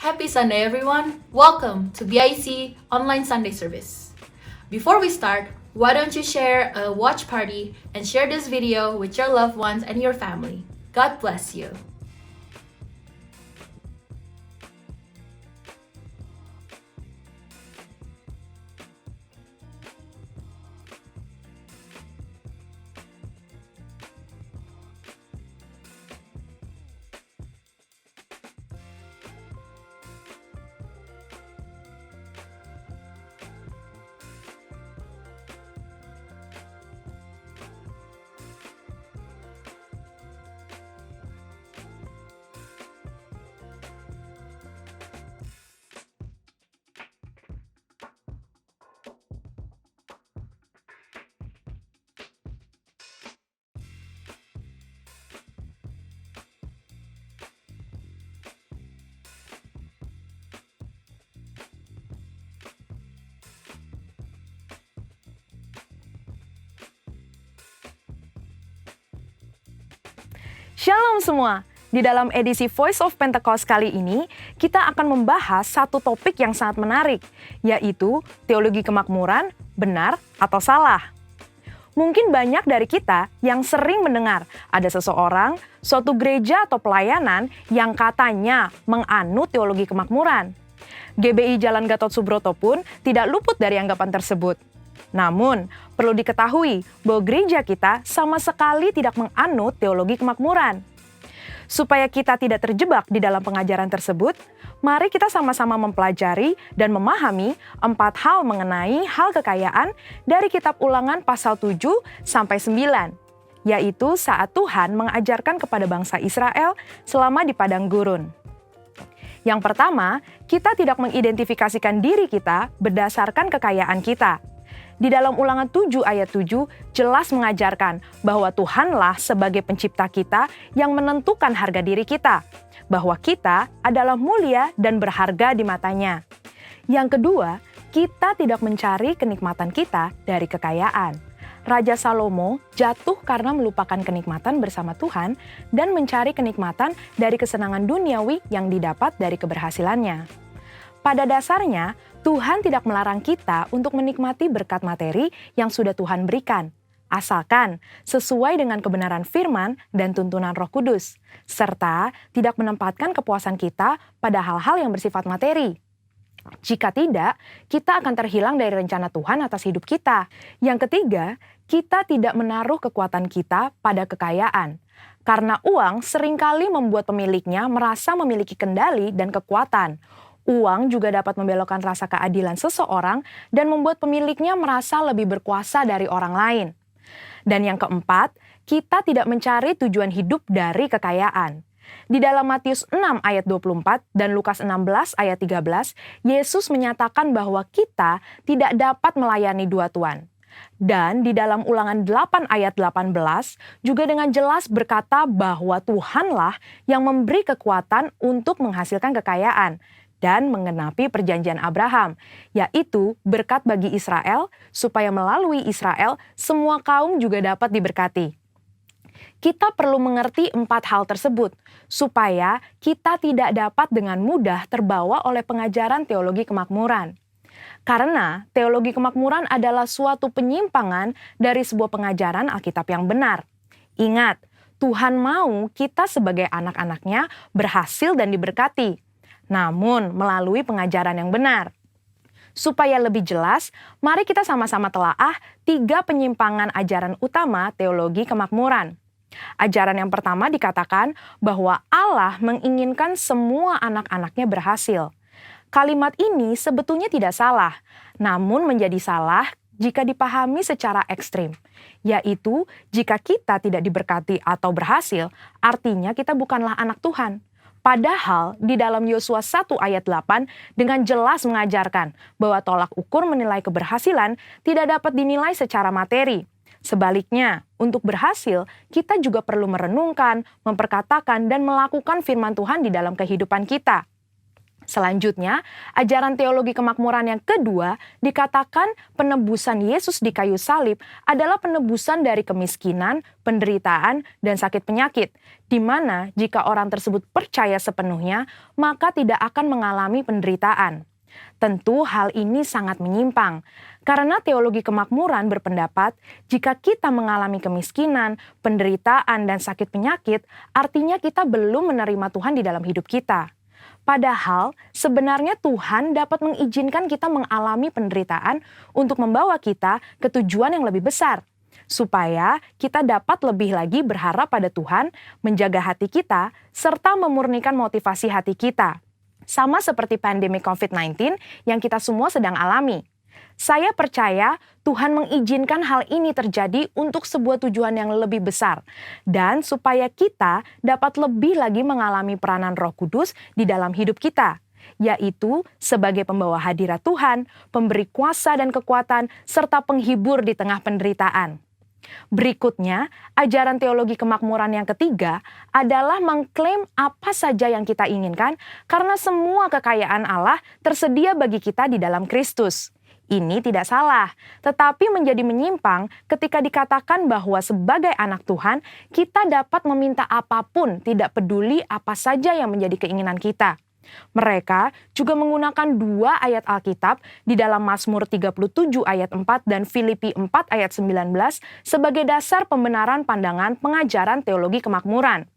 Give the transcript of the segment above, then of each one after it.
Happy Sunday, everyone! Welcome to BIC Online Sunday Service. Before we start, why don't you share a watch party and share this video with your loved ones and your family? God bless you. Shalom semua! Di dalam edisi Voice of Pentecost kali ini, kita akan membahas satu topik yang sangat menarik, yaitu teologi kemakmuran, benar atau salah. Mungkin banyak dari kita yang sering mendengar ada seseorang, suatu gereja atau pelayanan yang katanya menganut teologi kemakmuran. GBI Jalan Gatot Subroto pun tidak luput dari anggapan tersebut. Namun, perlu diketahui bahwa gereja kita sama sekali tidak menganut teologi kemakmuran. Supaya kita tidak terjebak di dalam pengajaran tersebut, mari kita sama-sama mempelajari dan memahami 4 hal mengenai hal kekayaan dari kitab Ulangan pasal 7 sampai 9, yaitu saat Tuhan mengajarkan kepada bangsa Israel selama di padang gurun. Yang pertama, kita tidak mengidentifikasikan diri kita berdasarkan kekayaan kita. Di dalam Ulangan 7 ayat 7 jelas mengajarkan bahwa Tuhanlah sebagai pencipta kita yang menentukan harga diri kita, bahwa kita adalah mulia dan berharga di matanya. Yang kedua, kita tidak mencari kenikmatan kita dari kekayaan. Raja Salomo jatuh karena melupakan kenikmatan bersama Tuhan dan mencari kenikmatan dari kesenangan duniawi yang didapat dari keberhasilannya. Pada dasarnya, Tuhan tidak melarang kita untuk menikmati berkat materi yang sudah Tuhan berikan, asalkan sesuai dengan kebenaran firman dan tuntunan Roh Kudus, serta tidak menempatkan kepuasan kita pada hal-hal yang bersifat materi. Jika tidak, kita akan terhilang dari rencana Tuhan atas hidup kita. Yang ketiga, kita tidak menaruh kekuatan kita pada kekayaan. Karena uang seringkali membuat pemiliknya merasa memiliki kendali dan kekuatan. Uang juga dapat membelokkan rasa keadilan seseorang dan membuat pemiliknya merasa lebih berkuasa dari orang lain. Dan yang keempat, kita tidak mencari tujuan hidup dari kekayaan. Di dalam Matius 6 ayat 24 dan Lukas 16 ayat 13, Yesus menyatakan bahwa kita tidak dapat melayani dua tuan. Dan di dalam Ulangan 8 ayat 18 juga dengan jelas berkata bahwa Tuhanlah yang memberi kekuatan untuk menghasilkan kekayaan dan menggenapi perjanjian Abraham, yaitu berkat bagi Israel, supaya melalui Israel semua kaum juga dapat diberkati. Kita perlu mengerti 4 hal tersebut, supaya kita tidak dapat dengan mudah terbawa oleh pengajaran teologi kemakmuran. Karena teologi kemakmuran adalah suatu penyimpangan dari sebuah pengajaran Alkitab yang benar. Ingat, Tuhan mau kita sebagai anak-anaknya berhasil dan diberkati, namun melalui pengajaran yang benar. Supaya lebih jelas, mari kita sama-sama telaah 3 penyimpangan ajaran utama teologi kemakmuran. Ajaran yang pertama dikatakan bahwa Allah menginginkan semua anak-anaknya berhasil. Kalimat ini sebetulnya tidak salah, namun menjadi salah jika dipahami secara ekstrim, yaitu jika kita tidak diberkati atau berhasil, artinya kita bukanlah anak Tuhan. Padahal di dalam Yosua 1 ayat 8 dengan jelas mengajarkan bahwa tolak ukur menilai keberhasilan tidak dapat dinilai secara materi. Sebaliknya, untuk berhasil, kita juga perlu merenungkan, memperkatakan, dan melakukan firman Tuhan di dalam kehidupan kita. Selanjutnya, ajaran teologi kemakmuran yang kedua dikatakan penebusan Yesus di kayu salib adalah penebusan dari kemiskinan, penderitaan, dan sakit penyakit, di mana jika orang tersebut percaya sepenuhnya, maka tidak akan mengalami penderitaan. Tentu hal ini sangat menyimpang, karena teologi kemakmuran berpendapat jika kita mengalami kemiskinan, penderitaan, dan sakit penyakit, artinya kita belum menerima Tuhan di dalam hidup kita. Padahal sebenarnya Tuhan dapat mengizinkan kita mengalami penderitaan untuk membawa kita ke tujuan yang lebih besar, supaya kita dapat lebih lagi berharap pada Tuhan, menjaga hati kita, serta memurnikan motivasi hati kita. Sama seperti pandemi COVID-19 yang kita semua sedang alami. Saya percaya Tuhan mengizinkan hal ini terjadi untuk sebuah tujuan yang lebih besar dan supaya kita dapat lebih lagi mengalami peranan Roh Kudus di dalam hidup kita, yaitu sebagai pembawa hadirat Tuhan, pemberi kuasa dan kekuatan, serta penghibur di tengah penderitaan. Berikutnya, ajaran teologi kemakmuran yang ketiga adalah mengklaim apa saja yang kita inginkan karena semua kekayaan Allah tersedia bagi kita di dalam Kristus. Ini tidak salah, tetapi menjadi menyimpang ketika dikatakan bahwa sebagai anak Tuhan, kita dapat meminta apapun, tidak peduli apa saja yang menjadi keinginan kita. Mereka juga menggunakan dua ayat Alkitab di dalam Mazmur 37 ayat 4 dan Filipi 4 ayat 19 sebagai dasar pembenaran pandangan pengajaran teologi kemakmuran.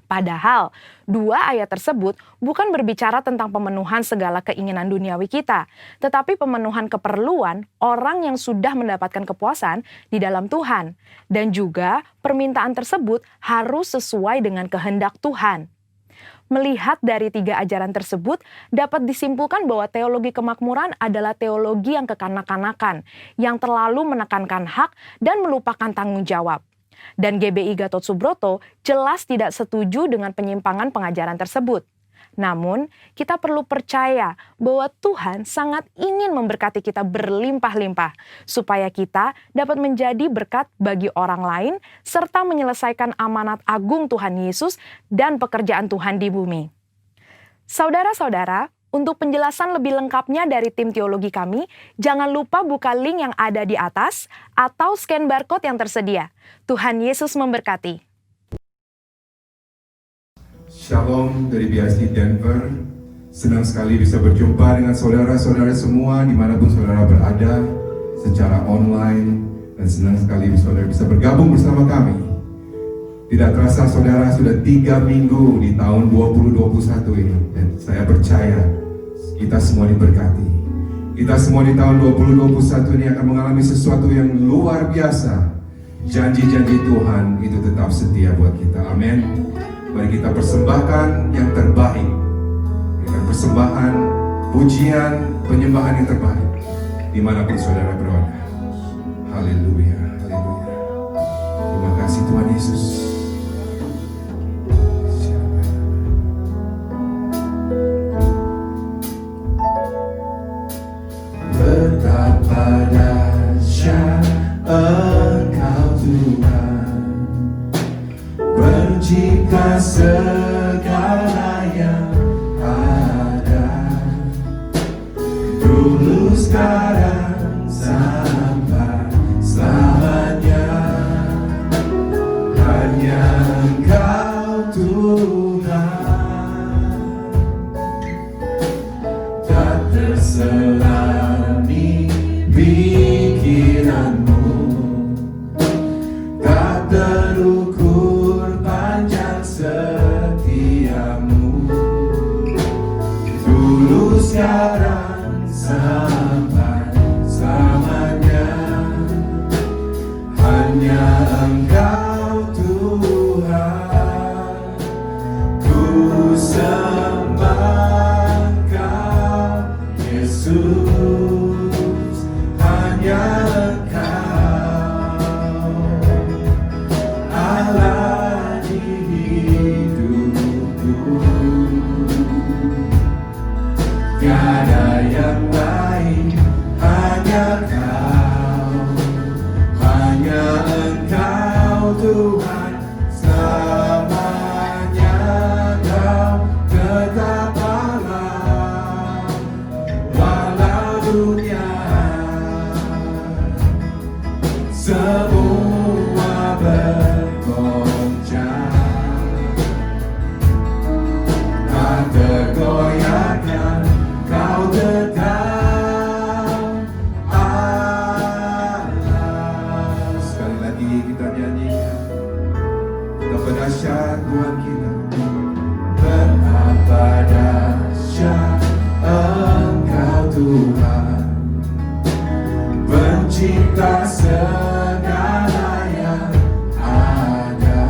Padahal, dua ayat tersebut bukan berbicara tentang pemenuhan segala keinginan duniawi kita, tetapi pemenuhan keperluan orang yang sudah mendapatkan kepuasan di dalam Tuhan. Dan juga permintaan tersebut harus sesuai dengan kehendak Tuhan. Melihat dari tiga ajaran tersebut, dapat disimpulkan bahwa teologi kemakmuran adalah teologi yang kekanak-kanakan, yang terlalu menekankan hak dan melupakan tanggung jawab. Dan GBI Gatot Subroto jelas tidak setuju dengan penyimpangan pengajaran tersebut. Namun, kita perlu percaya bahwa Tuhan sangat ingin memberkati kita berlimpah-limpah, supaya kita dapat menjadi berkat bagi orang lain, serta menyelesaikan amanat agung Tuhan Yesus dan pekerjaan Tuhan di bumi. Saudara-saudara, untuk penjelasan lebih lengkapnya dari tim teologi kami, jangan lupa buka link yang ada di atas atau scan barcode yang tersedia. Tuhan Yesus memberkati. Shalom dari BIC Denver. Senang sekali bisa berjumpa dengan saudara-saudara semua dimanapun saudara berada secara online. Dan senang sekali saudara bisa bergabung bersama kami. Tidak terasa saudara sudah 3 minggu di tahun 2021 ini. Dan saya percaya kita semua diberkati. Kita semua di tahun 2021 ini akan mengalami sesuatu yang luar biasa. Janji-janji Tuhan itu tetap setia buat kita. Amin. Mari kita persembahkan yang terbaik. Berikan persembahan, pujian, penyembahan yang terbaik dimanapun saudara berada. Haleluya, haleluya. Terima kasih Tuhan Yesus. Betapa dahsyat Engkau Tuhan, berjika segala yang ada, dulu sekarang sampai selamanya, hanya Engkau Tuhan, tak terselami pikiranmu, tak terukur panjang setiamu, dulu sekarang sampai selamanya, hanya Engkau Tuhan. firman kita. Betapa dahsyat Engkau Tuhan, pencipta segala yang ada,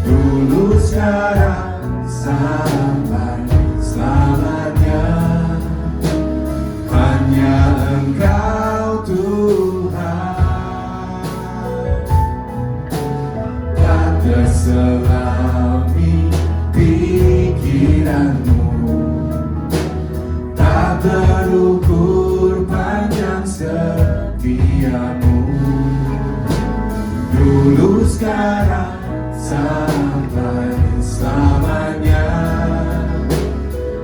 dulu sekarang sampai selamanya. Hanya Engkau Tuhan, tak terselami pikiranmu, tak terukur panjang setiamu, dulu sekarang sampai selamanya.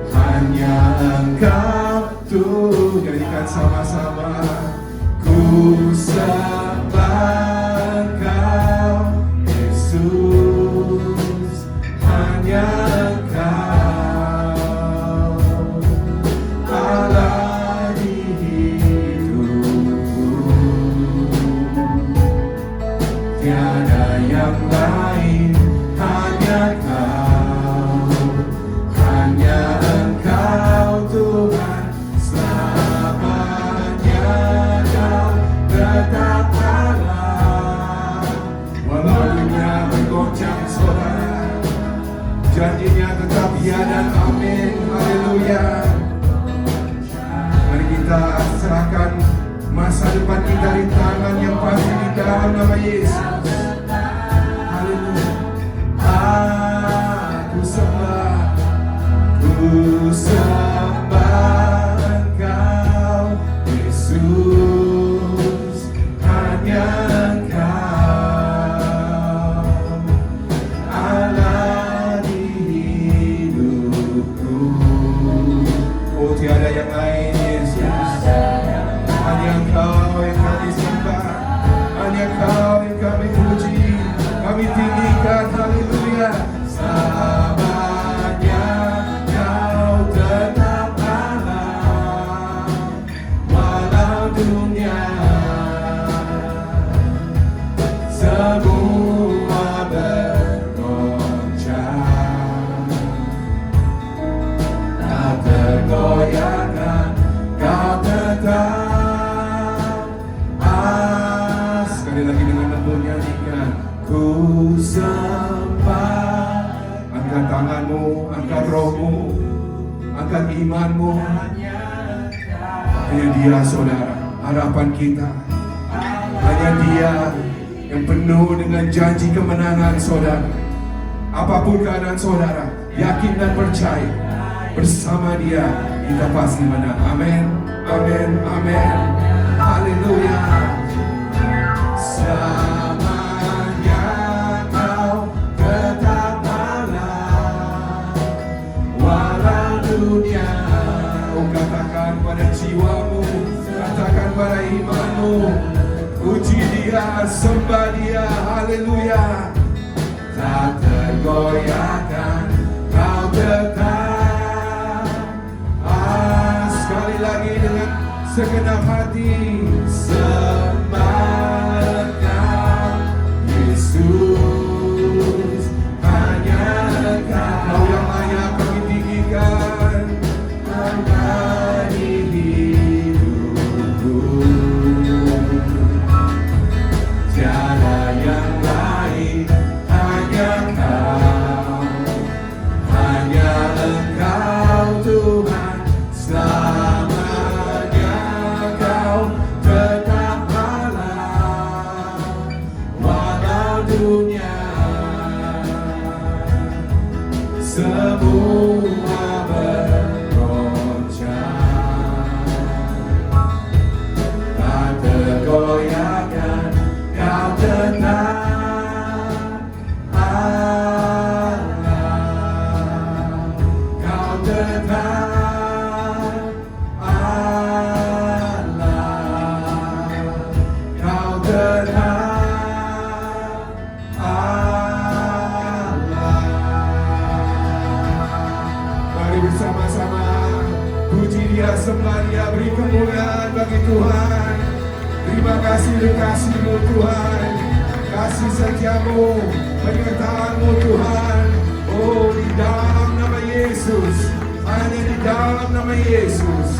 Hanya Engkau Tuhan, nyanyikan sama-sama. Ku sembah Engkau Yesus, hanya Engkau Allah di hidupku, tiada yang lain, hanya Kau, hanya Engkau Tuhan selamanya. Kau tetap Allah, walau dunia bergoncang saudara, janjinya tetap ya dan amin. Haleluya. Mari kita serahkan masa depan kita di tangan yang pasti di dalam nama Yesus. Haleluya. Aku sembah Engkau Yesus, hanya Engkau Allah di hidupku. Oh, tiada yang lain Yesus, hanya Engkau yang kami sembah, hanya Engkau yang kami puji, kami tinggikan. Haleluya. Selamanya Kau tetap Allah, walau dunia semua bergoncang, tak tergoyahkan Kau tetap. Sekali lagi dengan lembut nyanyikan. Ku sembah. Angkat tanganmu, angkat rohmu, angkat imanmu. Hanya Dia saudara, harapan kita. Hanya Dia yang penuh dengan janji kemenangan saudara. Apapun keadaan saudara, yakin dan percaya, bersama Dia kita pasti menang. Amin, amin, amin. Haleluya. Selamanya Kau tetap Allah, walau dunia. Oh, katakan pada jiwamu, katakan pada imanmu, puji Dia, sembah Dia. Haleluya. Tak tergoyahkan Kau tetap. Sekali lagi dengan segenap hati, sembah Engkau Yesus, hanya Engkau yang layak kami tinggikan. Allah di hidupku, tiada yang lain, hanya Kau, hanya Engkau Tuhan selamanya. Kau tetap Allah, walau dunia semua bergoncang, tak tergoyahkan Kau tetap Allah, Kau tetap Allah, Kau tetap Allah. Mari bersama-sama puji Dia, sembah Dia, beri kemuliaan bagi Tuhan. Terima kasih untuk kasih-Mu Tuhan. kasih setiamu, penyertaan-Mu Tuhan. Oh, di dalam nama Yesus, hanya di dalam nama Yesus.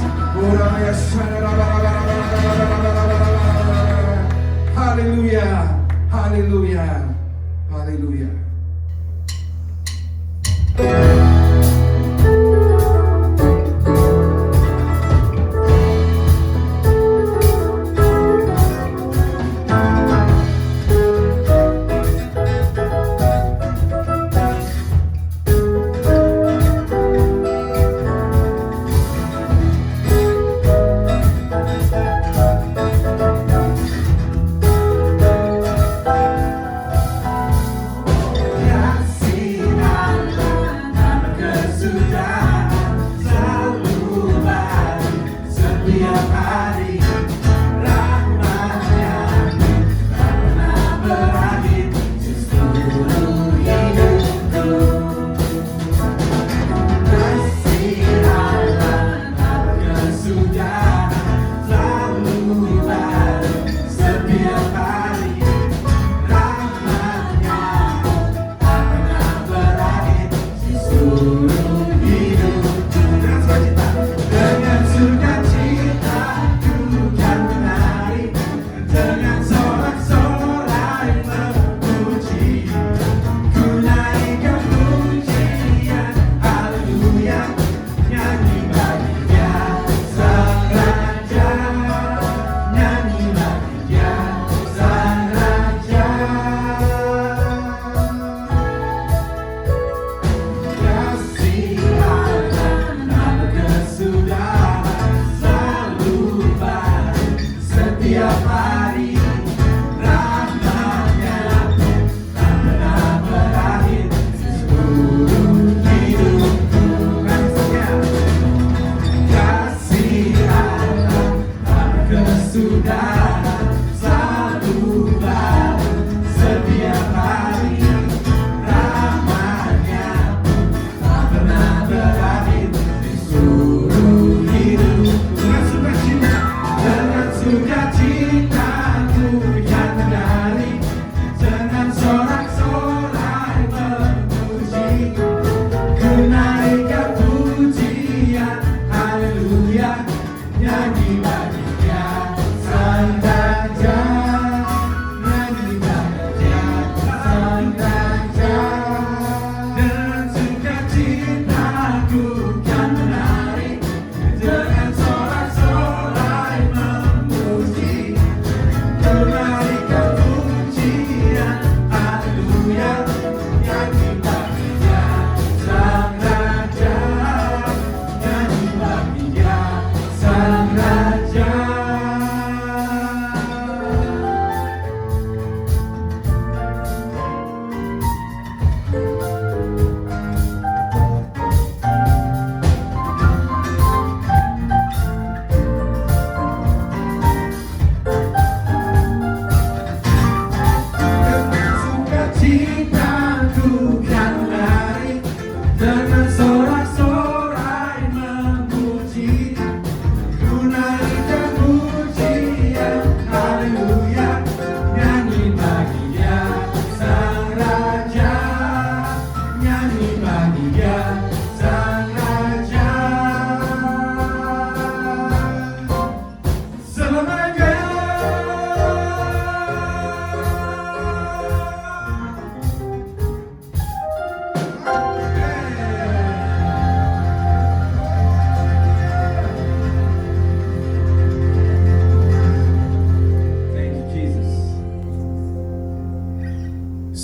Haleluya, haleluya, haleluya.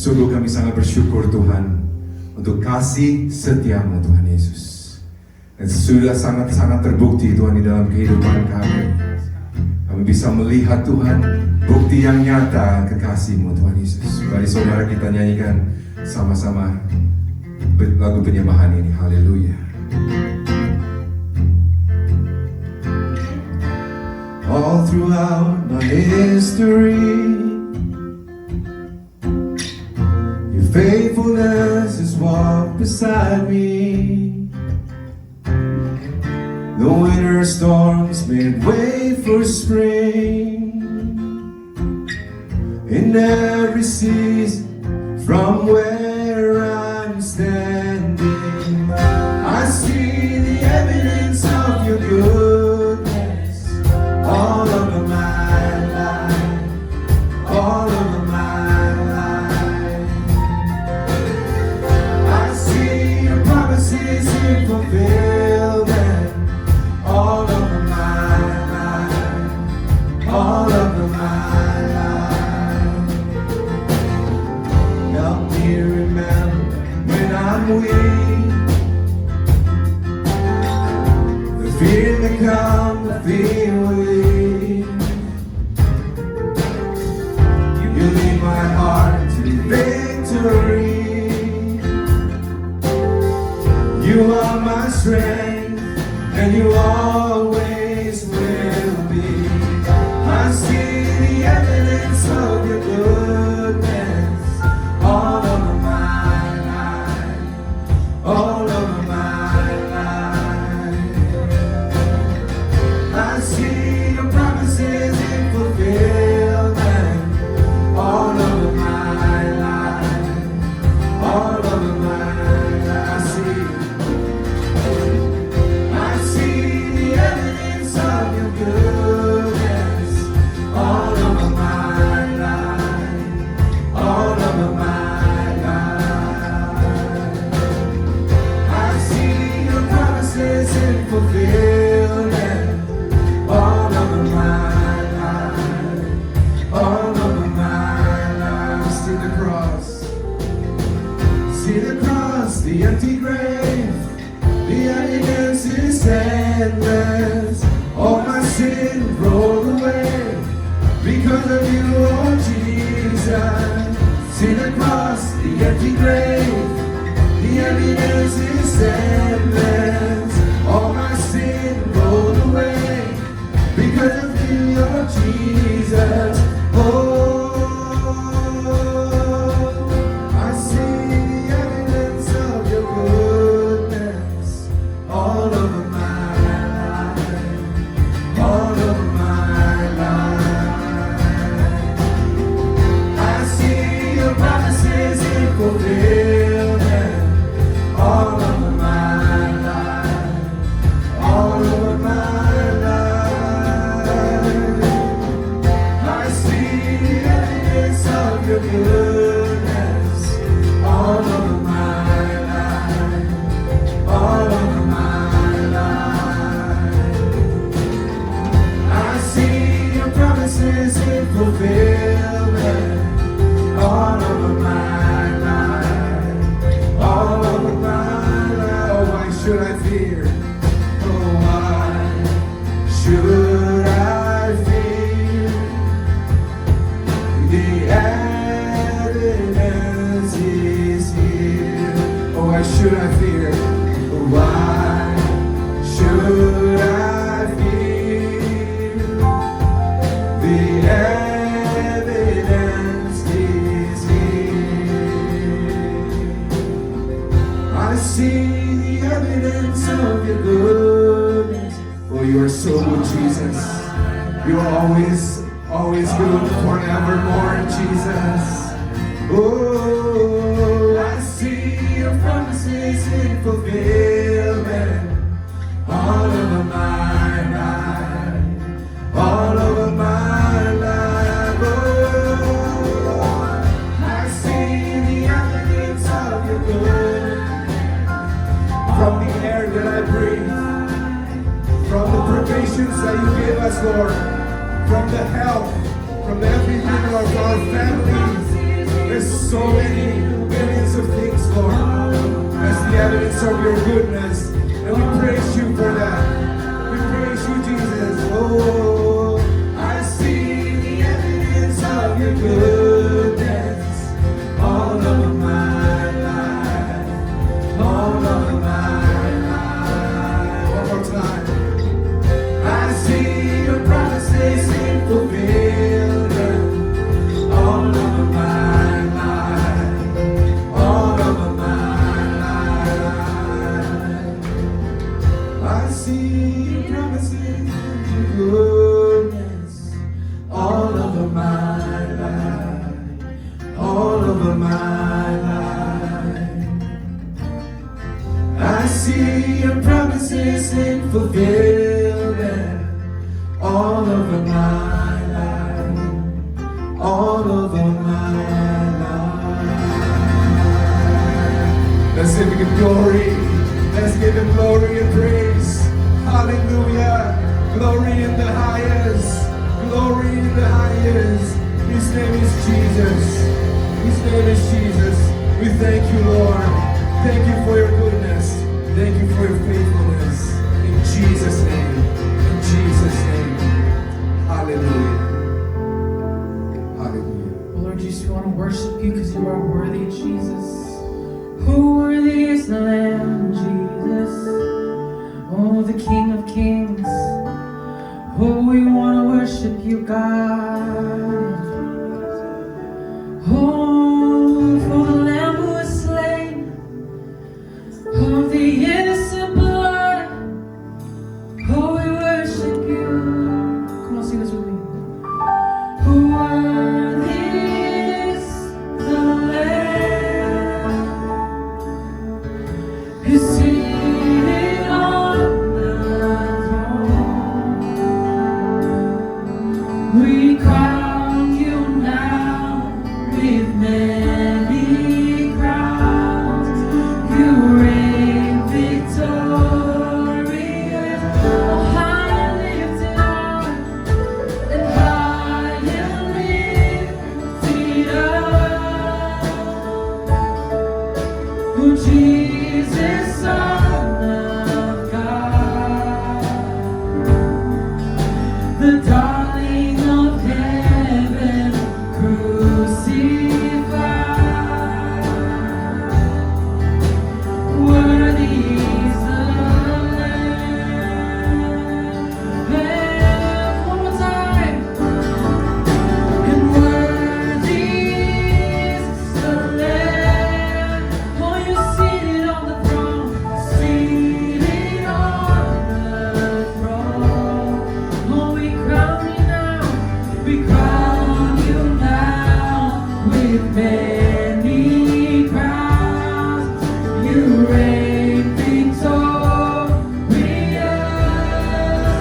Sungguh kami sangat bersyukur Tuhan untuk kasih setiamu Tuhan Yesus. Dan sudah sangat-sangat terbukti Tuhan di dalam kehidupan kami. Kami bisa melihat Tuhan bukti yang nyata kekasih-Mu Tuhan Yesus. Mari saudara kita nyanyikan sama-sama lagu penyembahan ini. Haleluya. All throughout my history, faithfulness has walked beside me. The winter storms made way for spring, and in every season. From where I'm standing, I see the evidence of your goodness all over my life, all over my life. I see your promises in fulfillment all over my life, all over my life. Help me remember when I'm weak, the fear may come, the fear will leave. You lead my heart to victory. You are my strength, and you always will be. I see the evidence of your goodness all over my life, all over my life. I see your promises in fulfillment all over my life, all over my life. I see the evidence of your goodness all over my life, all over my life. I see your promises in fulfillment all over my life, all over my life. See the cross, see the cross, the empty grave. The evidence is endless. All my sin rolled away because of you, oh Jesus. See the cross, the empty grave. The evidence is endless. All my sin rolled away because of you, oh Jesus. Oh, I see the evidence of your goodness all over my life, all over my life. I see your promises in fulfillment all over my life, all over my life. I see the evidence of your goodness all over my life, all over my life. I see your promises in fulfillment all over my life, all over my life. Oh, why should I fear? Oh, why should I fear? The evidence is here. Oh, why should I fear? Why should I fear? The evidence is here. I see the evidence of your goodness. Oh, you are so good, Jesus. You are always good, forevermore, Jesus. Oh, I see your promises in fulfillment all over my life, all over my life. Oh, I see the evidence of your goodness from the air that I breathe, from the provisions that you give us, Lord, from the health, from everything of our families. There's so many millions of things, Lord. That's the evidence of your goodness. And we praise you for that. We praise you, Jesus. Oh, I see the evidence of your goodness all over my life, all over my life. One more time. I see your promises in fulfillment all over my life, all over my see your promises in fulfillment all over my life, all over my life. Let's give him glory. Let's give him glory and praise. Hallelujah. Glory in the highest. Glory in the highest. His name is Jesus. His name is Jesus. We thank you, Lord. Thank you for your goodness. Thank you for your faithfulness. In Jesus' name. In Jesus' name. Hallelujah. Hallelujah. Lord Jesus, we want to worship you because you are worthy, Jesus. Who worthy is the Lamb, Jesus? Oh, the King of Kings. Oh, we want to worship you, God. Oh, for the Lamb who was slain, of the innocent blood. Oh, we worship you. Come on, sing this with me. Who worthy is the Lamb who's seated on the throne. We crown you now with many crowns. You reign victorious, oh, high and lifted up, and high and lifted up. Oh, Jesus, Son of God, the darling of heaven, crucified. Worthy is the Lamb. One more time. And worthy is the Lamb. Oh, you're seated on the throne. Seated on the throne. Oh, we crown you now. We crown you now with many crowns. You reign victorious,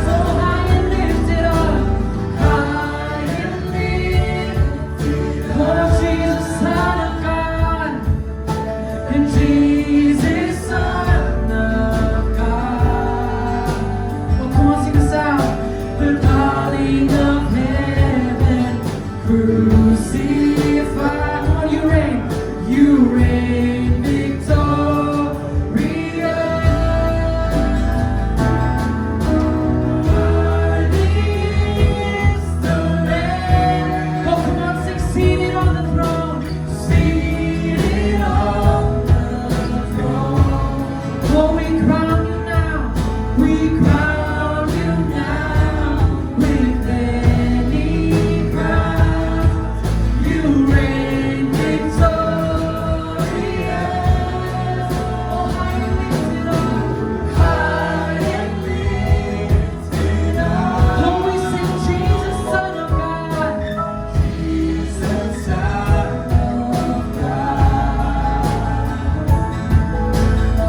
so high and lifted up, high and lifted up. Oh, Jesus, Son of God, and Jesus, Son of God. Oh, come on, sing us out. The darling of heaven, crucified. Come on, you reign victorious. Worthy is the Lamb. Oh, come on, sing, seated on the throne, seated on the throne. Oh, we crown you now, we crown you now with many crowns. You reign victorious. Oh, high and lifted up, high and lifted up. Oh, we sing Jesus, Son of God, Jesus, Son of God,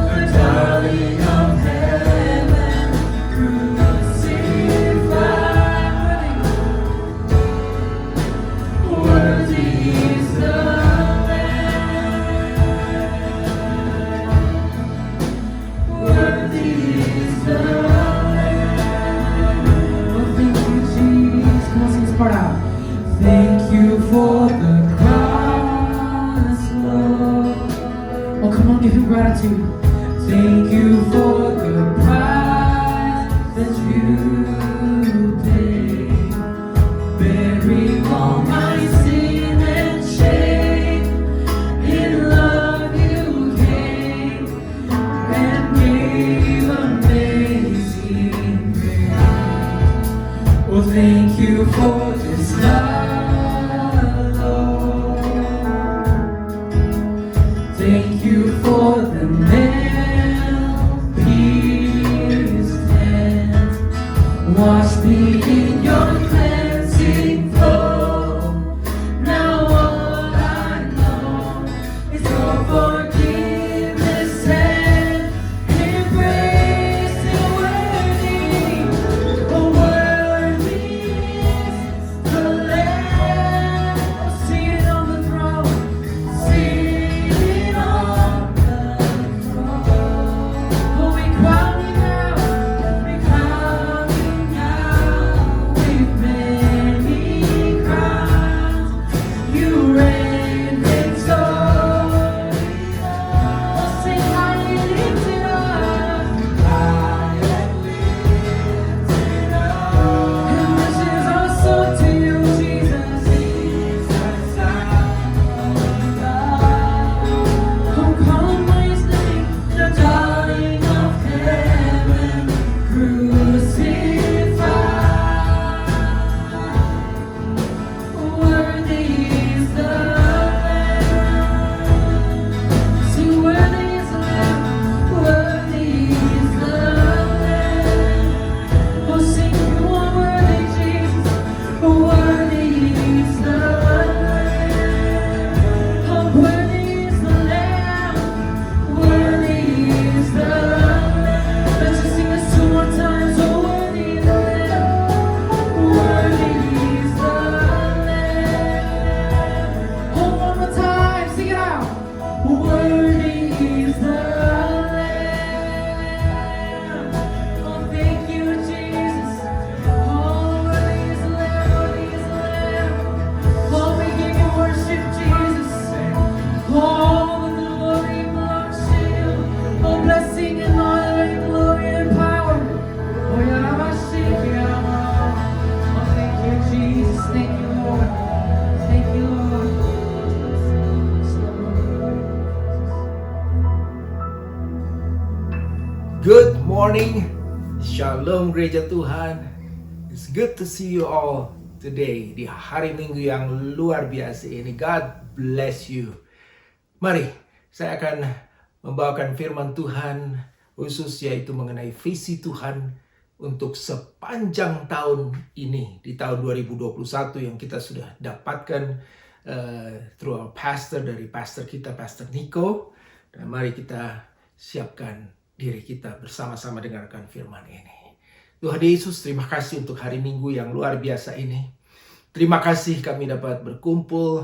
the darling of heaven, crucified. Worthy is the Lamb. Worthy is the Lamb. Oh, thank you, Jesus. Come on, sing this part out. Thank you for the cross, Lord. Oh, come on, give him gratitude. Thank you for the price that you paid, bearing all my sin and shame. In love you came and gave amazing grace. Oh, thank you for this love, Lord. Thank you for the nail-pierced hands. Wash me in your cleansing flow. Now all I know is your forgiveness and Good morning, Shalom Gereja Tuhan. It's good to see you all today di hari Minggu yang luar biasa ini. God bless you. Mari, saya akan membawakan firman Tuhan khusus yaitu mengenai visi Tuhan untuk sepanjang tahun ini, di tahun 2021 yang kita sudah dapatkan through our pastor, dari pastor kita, Pastor Nico. Dan mari kita siapkan diri kita bersama-sama dengarkan firman ini. Tuhan Yesus, terima kasih untuk hari Minggu yang luar biasa ini. Terima kasih kami dapat berkumpul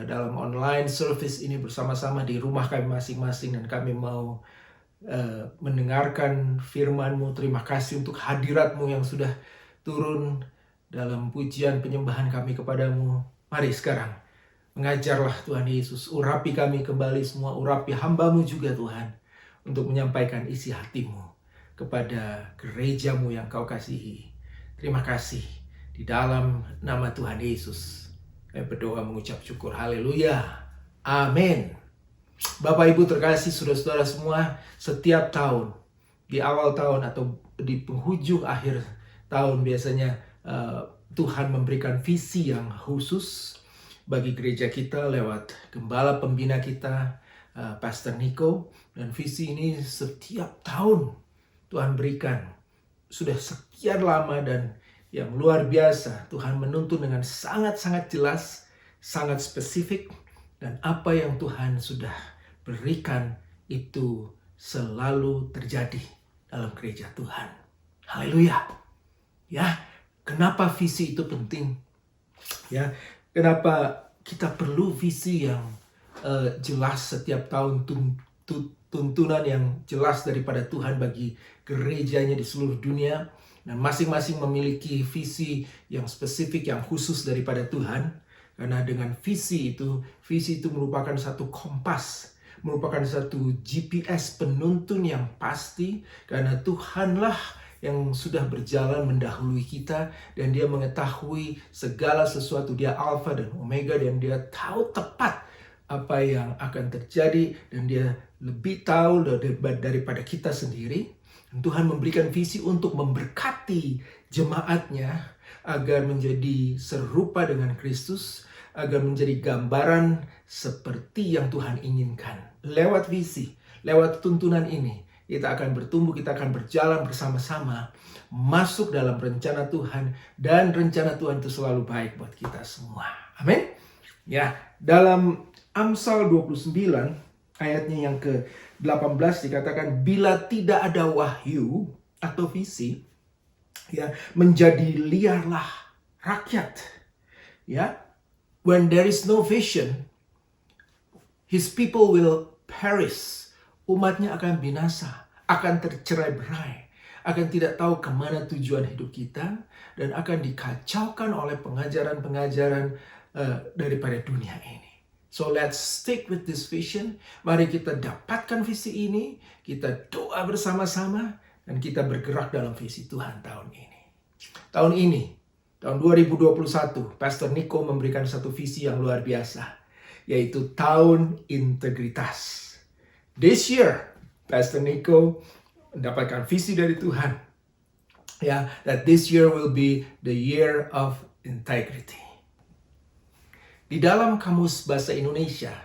dalam online service ini bersama-sama di rumah kami masing-masing, dan kami mau mendengarkan firman-Mu. Terima kasih untuk hadirat-Mu yang sudah turun dalam pujian penyembahan kami kepadamu. Mari sekarang mengajarlah Tuhan Yesus, urapi kami kembali semua, urapi hamba-Mu juga Tuhan, untuk menyampaikan isi hati-Mu kepada gereja-Mu yang Kau kasihi. Terima kasih. Di dalam nama Tuhan Yesus, kami berdoa mengucap syukur. Haleluya. Amin. Bapak Ibu terkasih, saudara-saudara semua, setiap tahun, di awal tahun atau di penghujung akhir tahun biasanya Tuhan memberikan visi yang khusus bagi gereja kita lewat gembala pembina kita, Pastor Nico. Dan visi ini setiap tahun Tuhan berikan. Sudah sekian lama dan yang luar biasa. Tuhan menuntun dengan sangat-sangat jelas, sangat spesifik. Dan apa yang Tuhan sudah berikan itu selalu terjadi dalam gereja Tuhan. Haleluya. Ya, kenapa visi itu penting? Ya, kenapa kita perlu visi yang jelas setiap tahun, tuntunan yang jelas daripada Tuhan bagi gerejanya di seluruh dunia, dan masing-masing memiliki visi yang spesifik, yang khusus daripada Tuhan. Karena dengan visi itu merupakan satu kompas, merupakan satu GPS penuntun yang pasti, karena Tuhanlah yang sudah berjalan mendahului kita, dan Dia mengetahui segala sesuatu. Dia Alfa dan Omega, dan Dia tahu tepat apa yang akan terjadi, dan Dia lebih tahu daripada kita sendiri. Dan Tuhan memberikan visi untuk memberkati jemaatnya agar menjadi serupa dengan Kristus, agar menjadi gambaran seperti yang Tuhan inginkan. Lewat visi, lewat tuntunan ini, kita akan bertumbuh, kita akan berjalan bersama-sama, masuk dalam rencana Tuhan, dan rencana Tuhan itu selalu baik buat kita semua. Amin. Ya, dalam Amsal 29 ayatnya yang ke-18 dikatakan, bila tidak ada wahyu atau visi, ya, menjadi liarlah rakyat. Ya, when there is no vision, his people will perish. Umatnya akan binasa, akan tercerai-berai, akan tidak tahu kemana tujuan hidup kita, dan akan dikacaukan oleh pengajaran-pengajaran daripada dunia ini. So let's stick with this vision. Mari kita dapatkan visi ini, kita doa bersama-sama, dan kita bergerak dalam visi Tuhan tahun ini. Tahun ini, tahun 2021, Pastor Nico memberikan satu visi yang luar biasa, yaitu tahun integritas. This year, Pastor Nico mendapatkan visi dari Tuhan, ya, that this year will be the year of integrity. Di dalam kamus bahasa Indonesia,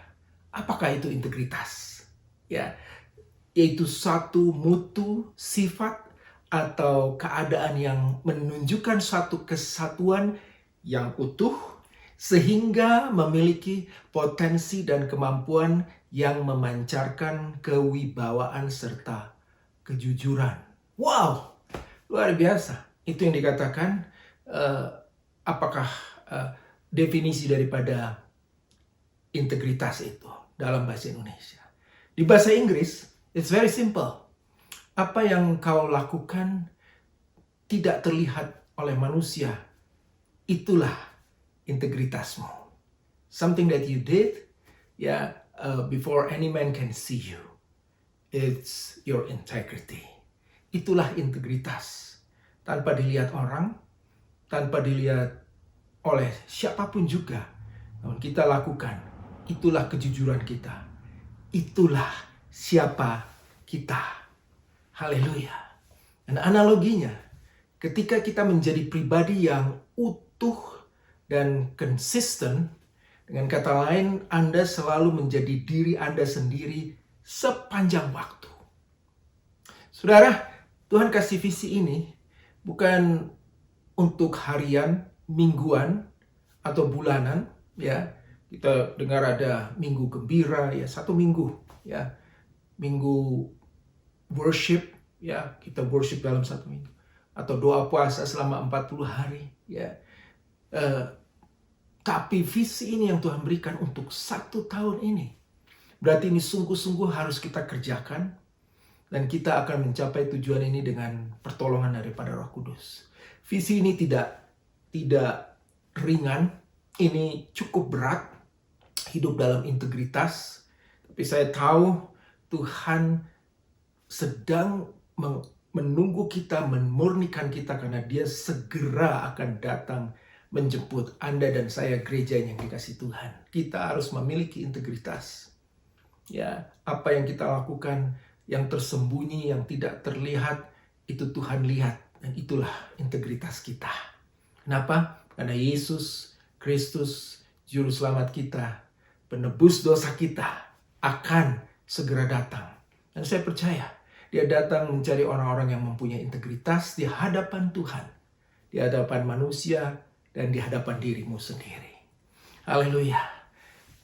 apakah itu integritas? Ya, yaitu satu mutu, sifat, atau keadaan yang menunjukkan satu kesatuan yang utuh, sehingga memiliki potensi dan kemampuan yang memancarkan kewibawaan serta kejujuran. Wow, luar biasa. Itu yang dikatakan, apakah definisi daripada integritas itu dalam bahasa Indonesia. Di bahasa Inggris, it's very simple. Apa yang kau lakukan tidak terlihat oleh manusia, itulah integritasmu. Something that you did, before any man can see you. It's your integrity. Itulah integritas. Tanpa dilihat orang, tanpa dilihat oleh siapapun juga, namun kita lakukan, itulah kejujuran kita, itulah siapa kita. Haleluya. Dan analoginya, ketika kita menjadi pribadi yang utuh dan konsisten, dengan kata lain, Anda selalu menjadi diri Anda sendiri sepanjang waktu. Saudara, Tuhan kasih visi ini bukan untuk harian, mingguan, atau bulanan. Ya, kita dengar ada minggu gembira, ya 1 minggu, ya minggu worship, ya kita worship dalam 1 minggu, atau doa puasa selama 40 hari, ya. Tapi visi ini yang Tuhan berikan untuk 1 tahun ini. Berarti ini sungguh-sungguh harus kita kerjakan, dan kita akan mencapai tujuan ini dengan pertolongan daripada Roh Kudus. Visi ini tidak ringan, ini cukup berat, hidup dalam integritas. Tapi saya tahu Tuhan sedang menunggu kita, memurnikan kita, karena Dia segera akan datang menjemput Anda dan saya, gereja yang dikasih Tuhan. Kita harus memiliki integritas. Ya, apa yang kita lakukan yang tersembunyi, yang tidak terlihat, itu Tuhan lihat, dan itulah integritas kita. Kenapa? Karena Yesus Kristus, Juru Selamat kita, penebus dosa kita, akan segera datang. Dan saya percaya, Dia datang mencari orang-orang yang mempunyai integritas di hadapan Tuhan, di hadapan manusia, dan di hadapan dirimu sendiri. Haleluya.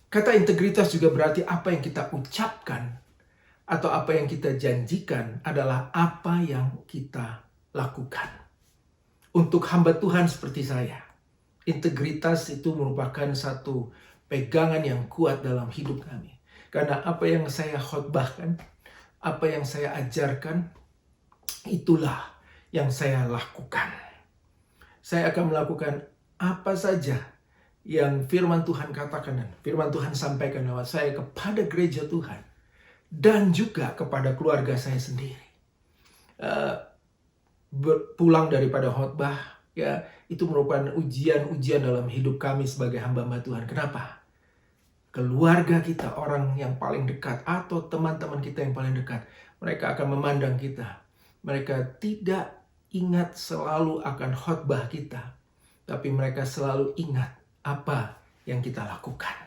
Kata integritas juga berarti apa yang kita ucapkan atau apa yang kita janjikan adalah apa yang kita lakukan. Untuk hamba Tuhan seperti saya, integritas itu merupakan satu pegangan yang kuat dalam hidup kami. Karena apa yang saya khotbahkan, apa yang saya ajarkan, itulah yang saya lakukan. Saya akan melakukan apa saja yang firman Tuhan katakan dan firman Tuhan sampaikan lewat saya kepada gereja Tuhan. Dan juga kepada keluarga saya sendiri. Pulang daripada khotbah, ya itu merupakan ujian-ujian dalam hidup kami sebagai hamba-hamba Tuhan. Kenapa? Keluarga kita, orang yang paling dekat, atau teman-teman kita yang paling dekat, mereka akan memandang kita. Mereka tidak ingat selalu akan khotbah kita, tapi mereka selalu ingat apa yang kita lakukan.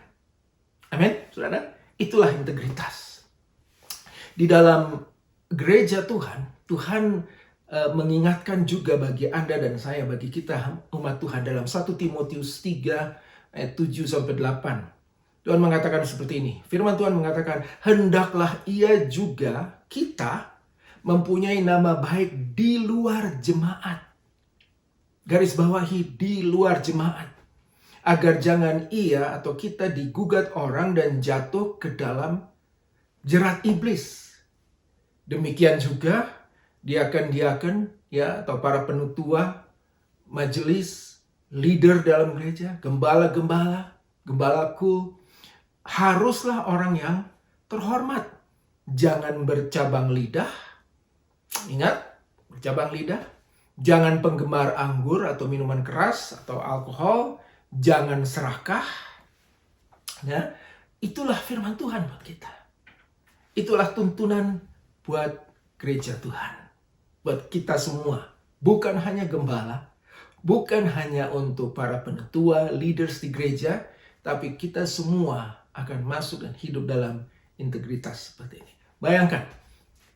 Amin, saudara. Itulah integritas. Di dalam gereja Tuhan, Tuhan mengingatkan juga bagi Anda dan saya, bagi kita umat Tuhan, dalam 1 Timotius 3 ayat 7-8. Tuhan mengatakan seperti ini. Firman Tuhan mengatakan, hendaklah ia juga, kita, mempunyai nama baik di luar jemaat. Garis bawahi, di luar jemaat. Agar jangan ia atau kita digugat orang dan jatuh ke dalam jerat iblis. Demikian juga diaken-diaken, ya, atau para penutua, majelis, leader dalam gereja, gembala-gembala, gembalaku, haruslah orang yang terhormat. Jangan bercabang lidah. Ingat, bercabang lidah. Jangan penggemar anggur atau minuman keras atau alkohol. Jangan serakah. Ya, itulah firman Tuhan buat kita. Itulah tuntunan buat gereja Tuhan. Buat kita semua. Bukan hanya gembala. Bukan hanya untuk para penetua, leaders di gereja. Tapi kita semua akan masuk dan hidup dalam integritas seperti ini. Bayangkan.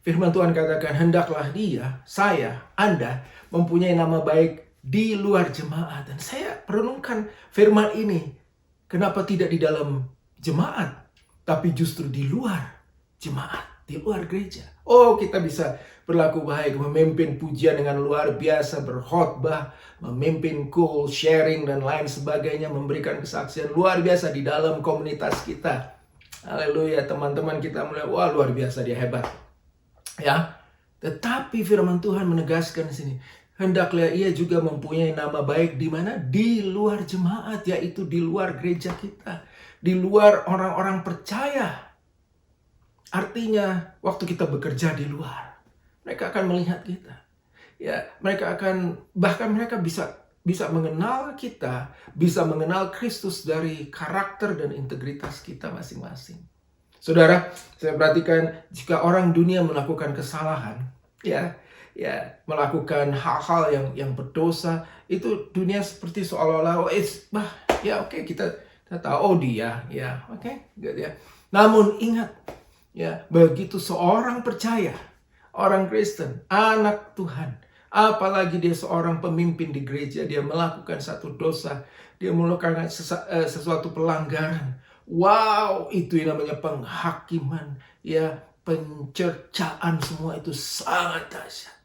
Firman Tuhan katakan, hendaklah dia, saya, Anda mempunyai nama baik di luar jemaat. Dan saya perenungkan firman ini. Kenapa tidak di dalam jemaat? Tapi justru di luar jemaat. Di luar gereja. Oh, kita bisa berlaku baik, memimpin pujian dengan luar biasa, berkhotbah, memimpin cool, sharing, dan lain sebagainya, memberikan kesaksian luar biasa di dalam komunitas kita. Haleluya, teman-teman kita mulai, wah luar biasa, dia hebat. Ya, tetapi firman Tuhan menegaskan di sini, hendaklah ia juga mempunyai nama baik di mana? Di luar jemaat, yaitu di luar gereja kita, di luar orang-orang percaya. Artinya, waktu kita bekerja di luar, mereka akan melihat kita. Ya, mereka akan, bahkan mereka bisa mengenal kita, bisa mengenal Kristus dari karakter dan integritas kita masing-masing. Saudara, saya perhatikan jika orang dunia melakukan kesalahan, ya melakukan hal-hal yang berdosa, itu dunia seperti seolah-olah oke, kita tahu dia ya, oke, good ya. Namun ingat ya, begitu seorang percaya, orang Kristen, anak Tuhan, apalagi dia seorang pemimpin di gereja, dia melakukan satu dosa, dia melakukan sesuatu pelanggaran. Wow, itu yang namanya penghakiman, ya, pencercaan, semua itu sangat dahsyat.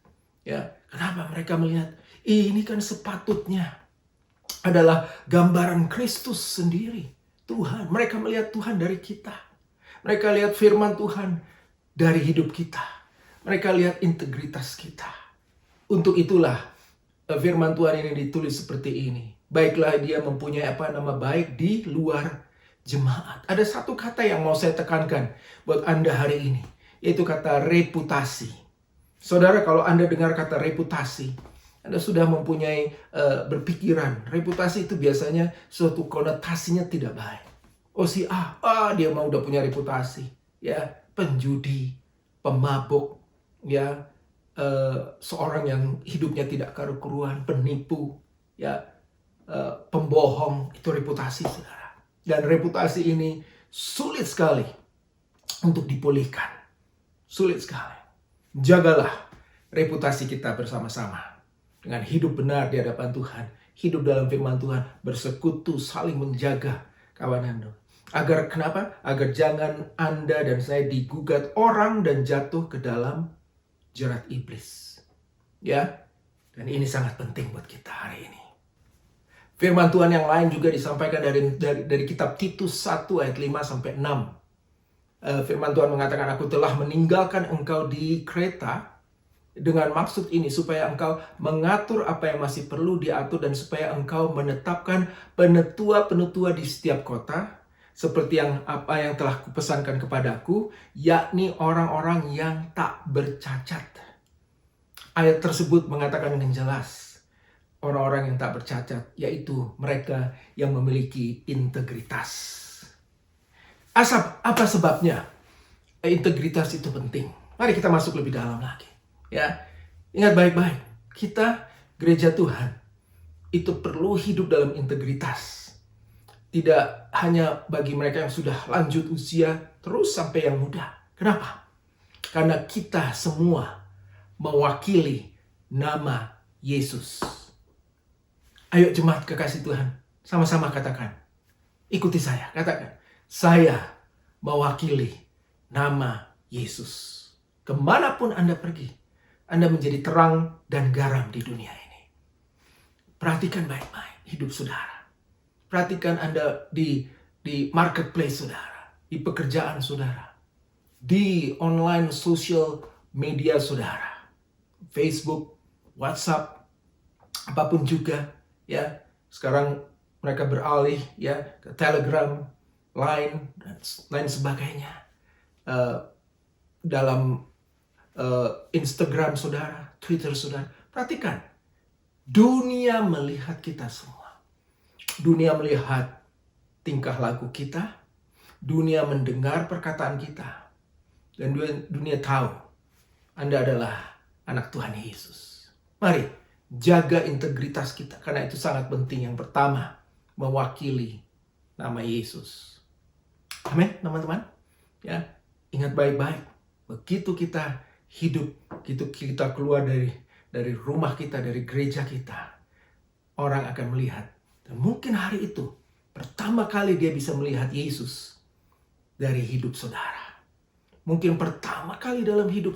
Ya, kenapa mereka melihat ini kan sepatutnya adalah gambaran Kristus sendiri, Tuhan. Mereka melihat Tuhan dari kita. Mereka lihat firman Tuhan dari hidup kita. Mereka lihat integritas kita. Untuk itulah firman Tuhan ini ditulis seperti ini. Baiklah dia mempunyai nama baik di luar jemaat. Ada satu kata yang mau saya tekankan buat Anda hari ini, yaitu kata reputasi. Saudara, kalau Anda dengar kata reputasi, Anda sudah mempunyai berpikiran. Reputasi itu biasanya suatu konotasinya tidak baik. Oh, si dia mau udah punya reputasi, ya, penjudi, pemabuk, ya, seorang yang hidupnya tidak karu-karuan, penipu, ya, pembohong. Itu reputasi, saudara. Dan reputasi ini sulit sekali untuk dipulihkan. Sulit sekali. Jagalah reputasi kita bersama-sama dengan hidup benar di hadapan Tuhan, hidup dalam firman Tuhan, bersekutu, saling menjaga kawanan. Agar kenapa? Agar jangan Anda dan saya digugat orang dan jatuh ke dalam jerat iblis. Ya, dan ini sangat penting buat kita hari ini. Firman Tuhan yang lain juga disampaikan dari kitab Titus 1 ayat 5 sampai 6. Firman Tuhan mengatakan, aku telah meninggalkan engkau di Kreta dengan maksud ini, supaya engkau mengatur apa yang masih perlu diatur dan supaya engkau menetapkan penetua-penetua di setiap kota, seperti apa yang telah kupesankan kepadaku, yakni orang-orang yang tak bercacat. Ayat tersebut mengatakan dengan jelas, orang-orang yang tak bercacat, yaitu mereka yang memiliki integritas. Apa sebabnya integritas itu penting? Mari kita masuk lebih dalam lagi. Ya, ingat baik-baik, kita gereja Tuhan itu perlu hidup dalam integritas. Tidak hanya bagi mereka yang sudah lanjut usia, terus sampai yang muda. Kenapa? Karena kita semua mewakili nama Yesus. Ayo jemaat kekasih Tuhan, sama-sama katakan. Ikuti saya, katakan. Saya mewakili nama Yesus. Kemanapun Anda pergi, Anda menjadi terang dan garam di dunia ini. Perhatikan baik-baik hidup saudara. Perhatikan Anda di marketplace saudara, di pekerjaan saudara, di online social media saudara, Facebook, WhatsApp, apapun juga, ya. Sekarang mereka beralih ya ke Telegram, Line, dan lain sebagainya. Dalam Instagram saudara, Twitter saudara, perhatikan. Dunia melihat kita semua. Dunia melihat tingkah laku kita. Dunia mendengar perkataan kita. Dan dunia tahu Anda adalah anak Tuhan Yesus. Mari jaga integritas kita, karena itu sangat penting. Yang pertama, mewakili nama Yesus. Amin, teman-teman. Ya, ingat baik-baik. Begitu kita hidup, begitu kita keluar dari rumah kita, dari gereja kita, orang akan melihat. Dan mungkin hari itu pertama kali dia bisa melihat Yesus dari hidup saudara. Mungkin pertama kali dalam hidup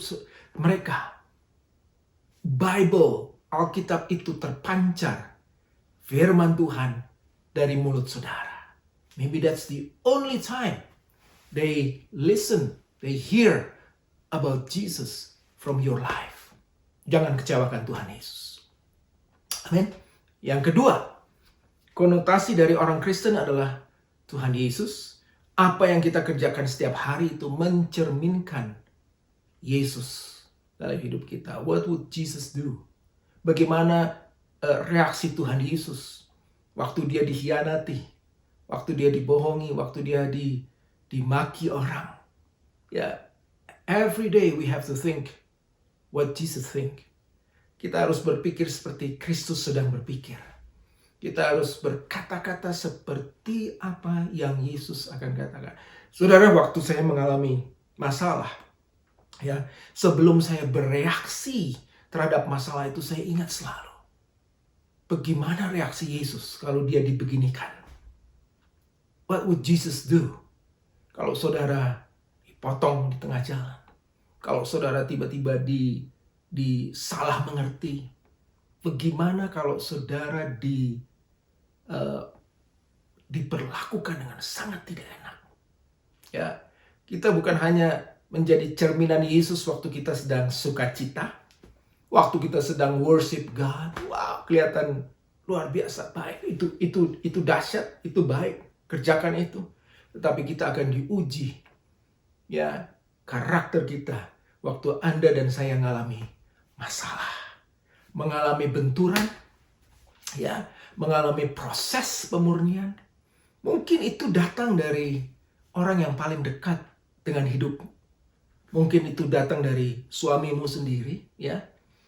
mereka, Bible, Alkitab itu terpancar firman Tuhan dari mulut saudara. Maybe that's the only time they listen, they hear about Jesus from your life. Jangan kecewakan Tuhan Yesus. Amin. Yang kedua, konotasi dari orang Kristen adalah Tuhan Yesus. Apa yang kita kerjakan setiap hari itu mencerminkan Yesus dalam hidup kita. What would Jesus do? Bagaimana reaksi Tuhan Yesus waktu dia dikhianati, waktu dia dibohongi, waktu dia dimaki orang. Ya, every day we have to think, what Jesus think. Kita harus berpikir seperti Kristus sedang berpikir. Kita harus berkata-kata seperti apa yang Yesus akan katakan. Saudara, waktu saya mengalami masalah, ya, sebelum saya bereaksi terhadap masalah itu, saya ingat selalu bagaimana reaksi Yesus kalau dia dibeginikan. What would Jesus do kalau saudara dipotong di tengah jalan? Kalau saudara tiba-tiba disalah mengerti? Bagaimana kalau saudara diperlakukan dengan sangat tidak enak? Ya, kita bukan hanya menjadi cerminan Yesus waktu kita sedang sukacita, waktu kita sedang worship God. Wow, kelihatan luar biasa baik. Itu dahsyat, itu baik. Kerjakan itu. Tetapi kita akan diuji, ya, karakter kita waktu Anda dan saya mengalami masalah, mengalami benturan, ya, mengalami proses pemurnian. Mungkin itu datang dari orang yang paling dekat dengan hidupmu. Mungkin itu datang dari suamimu sendiri, ya.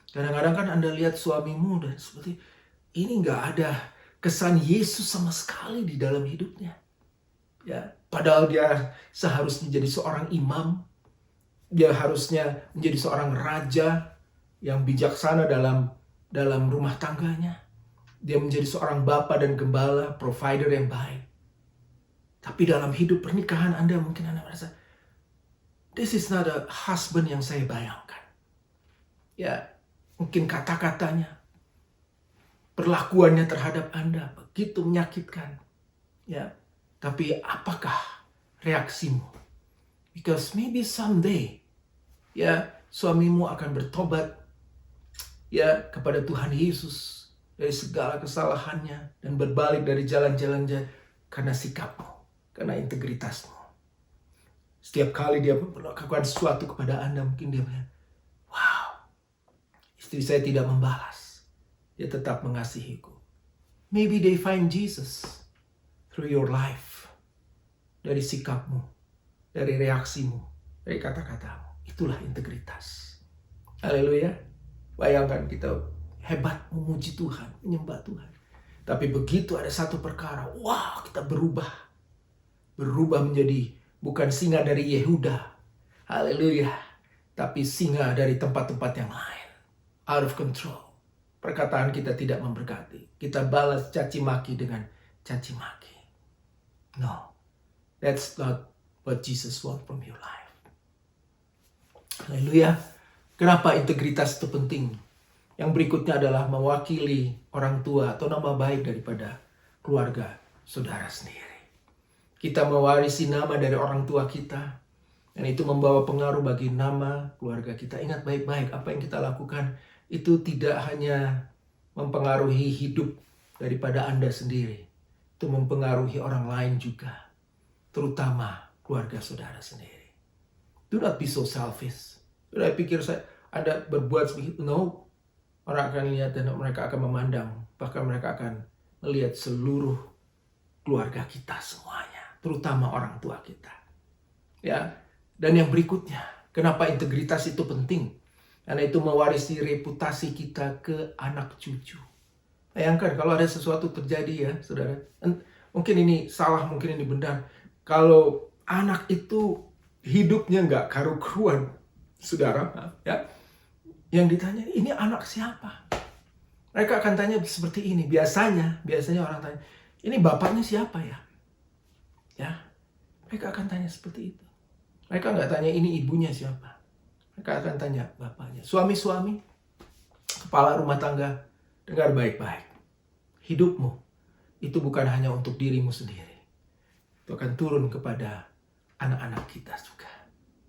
Kadang-kadang kan Anda lihat suamimu dan seperti ini, nggak ada kesan Yesus sama sekali di dalam hidupnya. Ya, padahal dia seharusnya jadi seorang imam, dia harusnya menjadi seorang raja yang bijaksana dalam rumah tangganya. Dia menjadi seorang bapa dan gembala, provider yang baik. Tapi dalam hidup pernikahan Anda, mungkin Anda merasa, this is not a husband yang saya bayangkan. Ya, mungkin kata-katanya, perlakuannya terhadap Anda begitu menyakitkan. Ya, tapi apakah reaksimu? Because maybe someday, ya, suamimu akan bertobat, ya, kepada Tuhan Yesus dari segala kesalahannya dan berbalik dari jalan-jalannya karena sikapmu, karena integritasmu. Setiap kali dia melakukan sesuatu kepada Anda, mungkin dia bilang, wow, istri saya tidak membalas, dia tetap mengasihiku. Maybe they find Jesus through your life. Dari sikapmu, dari reaksimu, dari kata-katamu. Itulah integritas. Haleluya. Bayangkan kita hebat memuji Tuhan, menyembah Tuhan. Tapi begitu ada satu perkara, wah, kita berubah. Berubah menjadi bukan singa dari Yehuda. Haleluya. Tapi singa dari tempat-tempat yang lain. Out of control. Perkataan kita tidak memberkati. Kita balas caci maki dengan caci maki. No. That's not what Jesus want from your life. Haleluya. Kenapa integritas itu penting? Yang berikutnya adalah mewakili orang tua atau nama baik daripada keluarga saudara sendiri. Kita mewarisi nama dari orang tua kita. Dan itu membawa pengaruh bagi nama keluarga kita. Ingat baik-baik, apa yang kita lakukan itu tidak hanya mempengaruhi hidup daripada Anda sendiri. Itu mempengaruhi orang lain juga. Terutama keluarga saudara sendiri. Do not be so selfish. Sudah pikir Anda berbuat begitu? No. Orang akan lihat dan mereka akan memandang. Bahkan mereka akan melihat seluruh keluarga kita semuanya. Terutama orang tua kita. Ya. Dan yang berikutnya, kenapa integritas itu penting? Karena itu mewarisi reputasi kita ke anak cucu. Bayangkan kalau ada sesuatu terjadi, ya saudara. Mungkin ini salah, mungkin ini benar. Kalau anak itu hidupnya nggak karu-karuan, saudara, ya, yang ditanya, ini anak siapa? Mereka akan tanya seperti ini. Biasanya orang tanya, ini bapaknya siapa ya? Ya, mereka akan tanya seperti itu. Mereka nggak tanya ini ibunya siapa. Mereka akan tanya bapaknya. Suami-suami, kepala rumah tangga, dengar baik-baik. Hidupmu itu bukan hanya untuk dirimu sendiri. Itu akan turun kepada anak-anak kita juga.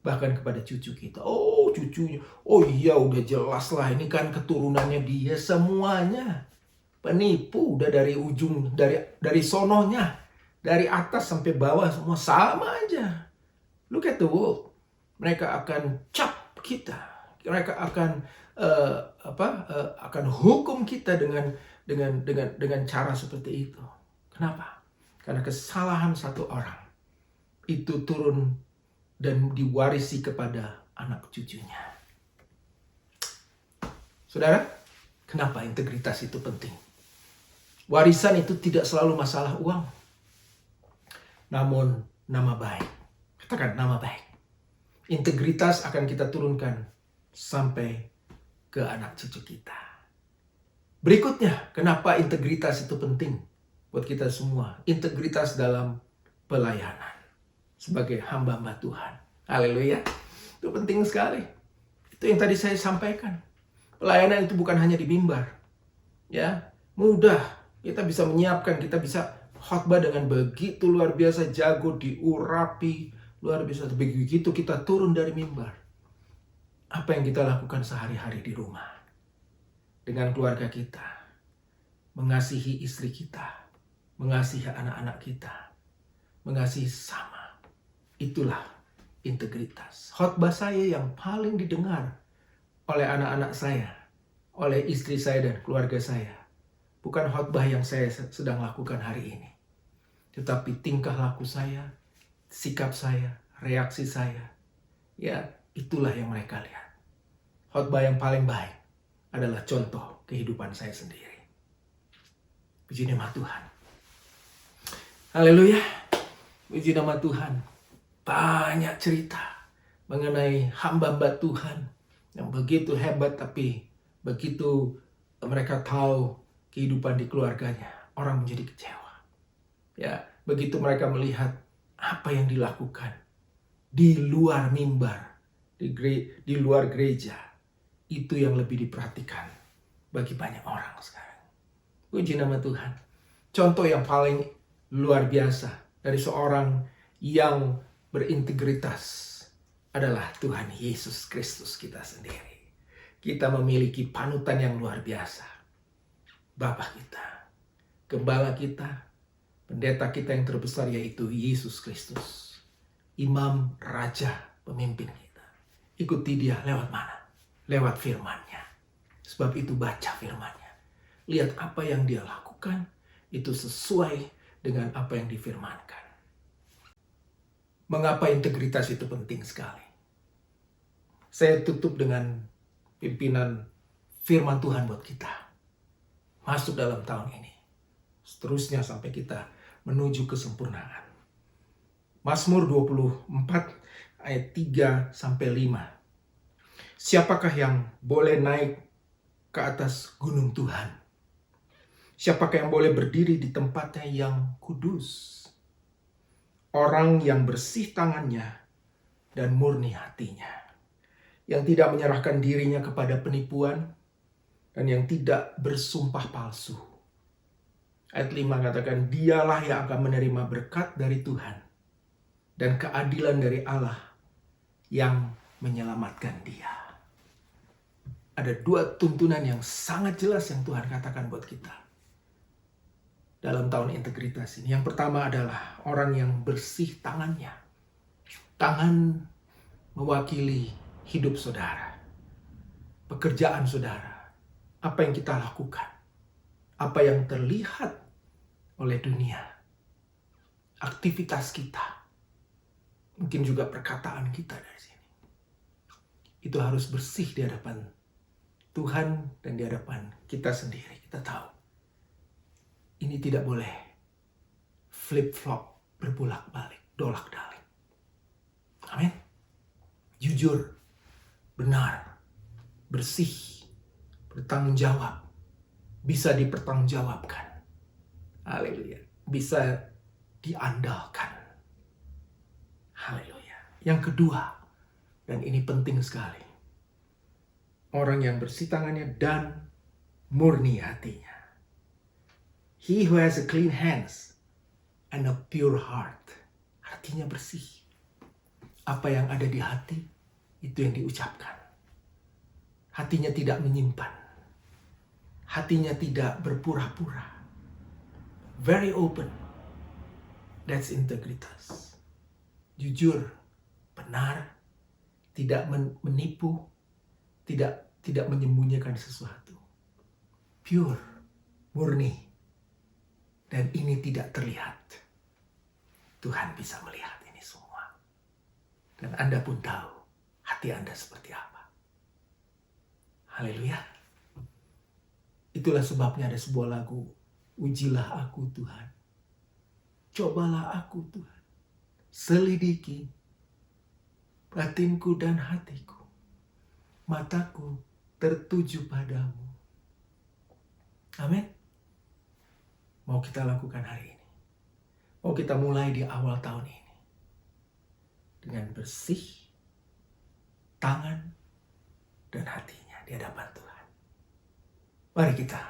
Bahkan kepada cucu kita. Oh, cucunya. Oh iya, udah jelas lah. Ini kan keturunannya dia semuanya. Penipu. Udah dari ujung, dari sononya. Dari atas sampai bawah semua sama aja. Look at the world. Mereka akan cap kita. Mereka akan akan hukum kita dengan cara seperti itu. Kenapa? Karena kesalahan satu orang itu turun dan diwarisi kepada anak cucunya. Saudara, kenapa integritas itu penting? Warisan itu tidak selalu masalah uang, namun nama baik. Katakan nama baik. Integritas akan kita turunkan sampai ke anak cucu kita. Berikutnya, kenapa integritas itu penting buat kita semua? Integritas dalam pelayanan sebagai hamba-hamba Tuhan. Haleluya. Itu penting sekali. Itu yang tadi saya sampaikan. Pelayanan itu bukan hanya di mimbar. Ya, mudah. Kita bisa menyiapkan, kita bisa khotbah dengan begitu luar biasa, jago, diurapi, luar biasa. Begitu kita turun dari mimbar. Apa yang kita lakukan sehari-hari di rumah? Dengan keluarga kita. Mengasihi istri kita. Mengasihi anak-anak kita. Mengasihi sama. Itulah integritas. Khotbah saya yang paling didengar oleh anak-anak saya, oleh istri saya dan keluarga saya, bukan khotbah yang saya sedang lakukan hari ini, tetapi tingkah laku saya, sikap saya, reaksi saya. Ya, itulah yang mereka lihat. Khotbah yang paling baik adalah contoh kehidupan saya sendiri. Puji nama Tuhan. Haleluya. Puji nama Tuhan. Banyak cerita mengenai hamba-hamba Tuhan yang begitu hebat, tapi begitu mereka tahu kehidupan di keluarganya, orang menjadi kecewa. Ya, begitu mereka melihat apa yang dilakukan di luar mimbar, di luar gereja, itu yang lebih diperhatikan bagi banyak orang sekarang. Puji nama Tuhan. Contoh yang paling luar biasa dari seorang yang berintegritas adalah Tuhan Yesus Kristus kita sendiri. Kita memiliki panutan yang luar biasa. Bapa kita, Gembala kita, Pendeta kita yang terbesar yaitu Yesus Kristus. Imam, Raja, Pemimpin kita. Ikuti dia lewat mana? Lewat firman-Nya. Sebab itu baca firman-Nya. Lihat apa yang dia lakukan, itu sesuai dengan apa yang difirmankan. Mengapa integritas itu penting sekali? Saya tutup dengan pimpinan firman Tuhan buat kita. Masuk dalam tahun ini. Seterusnya sampai kita menuju kesempurnaan. Mazmur 24 ayat 3-5. Siapakah yang boleh naik ke atas gunung Tuhan? Siapakah yang boleh berdiri di tempatnya yang kudus? Orang yang bersih tangannya dan murni hatinya, yang tidak menyerahkan dirinya kepada penipuan dan yang tidak bersumpah palsu. Ayat 5 katakan, dialah yang akan menerima berkat dari Tuhan dan keadilan dari Allah yang menyelamatkan dia. Ada dua tuntunan yang sangat jelas yang Tuhan katakan buat kita dalam tahun integritas ini. Yang pertama adalah orang yang bersih tangannya. Tangan mewakili hidup saudara, pekerjaan saudara, apa yang kita lakukan, apa yang terlihat oleh dunia, aktivitas kita, mungkin juga perkataan kita dari sini. Itu harus bersih di hadapan Tuhan dan di hadapan kita sendiri. Kita tahu ini tidak boleh flip-flop, berbolak-balik, dolak-dalik. Amin. Jujur, benar, bersih, bertanggung jawab, bisa dipertanggungjawabkan. Haleluya. Bisa diandalkan. Haleluya. Yang kedua, dan ini penting sekali. Orang yang bersih tangannya dan murni hatinya. He who has a clean hands and a pure heart. Hatinya bersih. Apa yang ada di hati, itu yang diucapkan. Hatinya tidak menyimpan. Hatinya tidak berpura-pura. Very open. That's integritas. Jujur, benar, tidak menipu, tidak menyembunyikan sesuatu. Pure, murni. Dan ini tidak terlihat. Tuhan bisa melihat ini semua. Dan Anda pun tahu hati Anda seperti apa. Haleluya. Itulah sebabnya ada sebuah lagu, ujilah aku Tuhan, cobalah aku Tuhan, selidiki batinku dan hatiku, mataku tertuju padamu. Amin. Mau kita lakukan hari ini. Mau kita mulai di awal tahun ini. Dengan bersih tangan dan hatinya di hadapan Tuhan. Mari kita